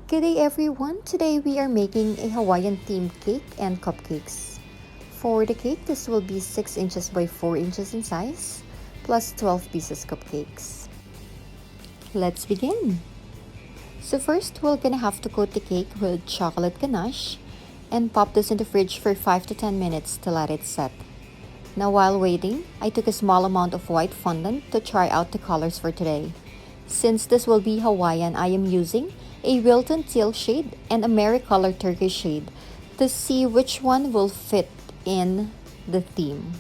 Good day everyone! Today we are making a Hawaiian themed cake and cupcakes. For the cake, this will be 6 inches by 4 inches in size, plus 12 pieces cupcakes. Let's begin! So first, we're gonna have to coat the cake with chocolate ganache and pop this in the fridge for 5 to 10 minutes to let it set. Now while waiting, I took a small amount of white fondant to try out the colors for today. Since this will be Hawaiian, I am using a Wilton teal shade and a Maricolor turquoise shade to see which one will fit in the theme.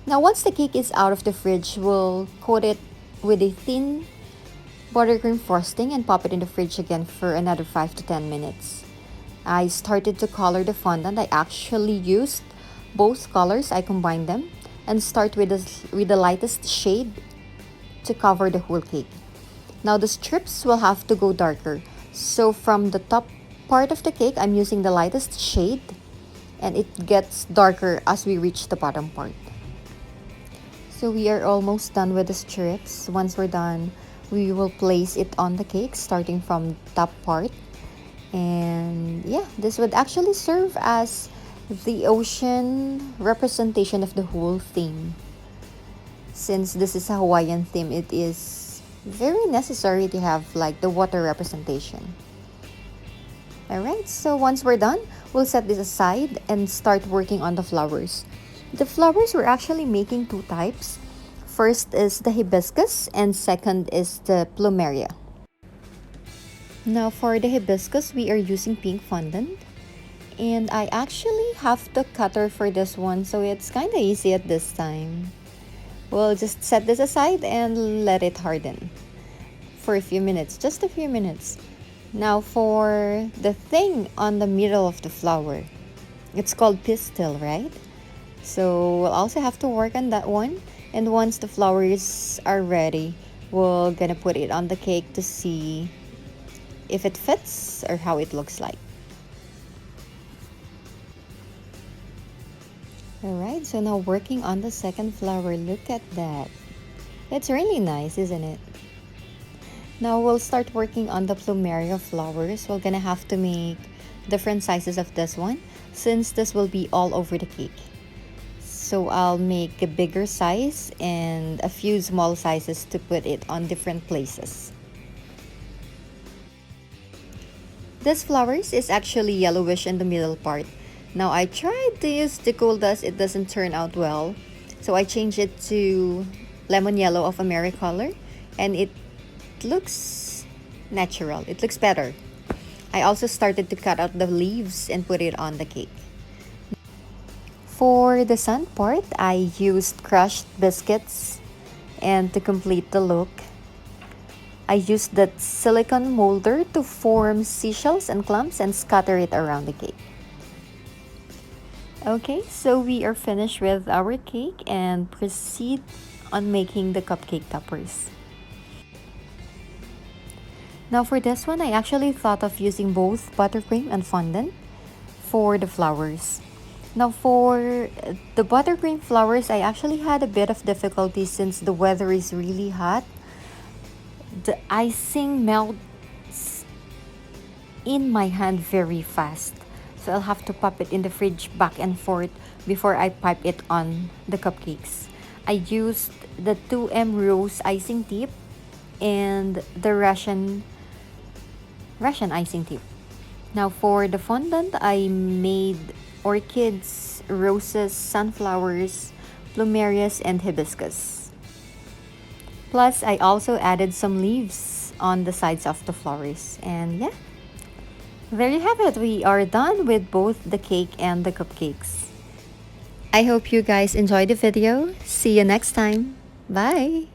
Now once the cake is out of the fridge, we'll coat it with a thin buttercream frosting and pop it in the fridge again for another 5 to 10 minutes. I started to color the fondant. I actually used both colors. I combined them and start with the lightest shade to cover the whole cake. Now the strips will have to go darker. So from the top part of the cake, I'm using the lightest shade and it gets darker as we reach the bottom part. So we are almost done with the strips. Once we're done, we will place it on the cake starting from the top part. And yeah, this would actually serve as the ocean representation of the whole theme. Since this is a Hawaiian theme, it is very necessary to have like the water representation. Alright, so once we're done, we'll set this aside and start working on the flowers. The flowers we're actually making two types. First is the hibiscus and second is the plumeria. Now for the hibiscus, we are using pink fondant. And I actually have the cutter for this one, so it's kind of easy at this time. We'll just set this aside and let it harden for a few minutes, just a few minutes. Now for the thing on the middle of the flower, it's called pistil, right? So we'll also have to work on that one. And once the flowers are ready, we're gonna put it on the cake to see if it fits or how it looks like. Alright, so now working on the second flower. Look at that. It's really nice, isn't it? Now we'll start working on the plumeria flowers. We're gonna have to make different sizes of this one since this will be all over the cake. So I'll make a bigger size and a few small sizes to put it on different places. This flowers is actually yellowish in the middle part. Now I tried to use the gold dust, it doesn't turn out well. So I changed it to lemon yellow of Maricolor and it looks natural, it looks better. I also started to cut out the leaves and put it on the cake. For the sun part, I used crushed biscuits and to complete the look, I used that silicone molder to form seashells and clumps and scatter it around the cake. Okay, so we are finished with our cake and proceed on making the cupcake toppers. Now for this one, I actually thought of using both buttercream and fondant for the flowers. Now for the buttercream flowers, I actually had a bit of difficulty since the weather is really hot. The icing melts in my hand very fast. So I'll have to pop it in the fridge back and forth before I pipe it on the cupcakes. I used the 2M rose icing tip and the Russian icing tip. Now for the fondant, I made orchids, roses, sunflowers, plumerias, and hibiscus. Plus, I also added some leaves on the sides of the flowers. And yeah, there you have it. We are done with both the cake and the cupcakes. I hope you guys enjoyed the video. See you next time. Bye!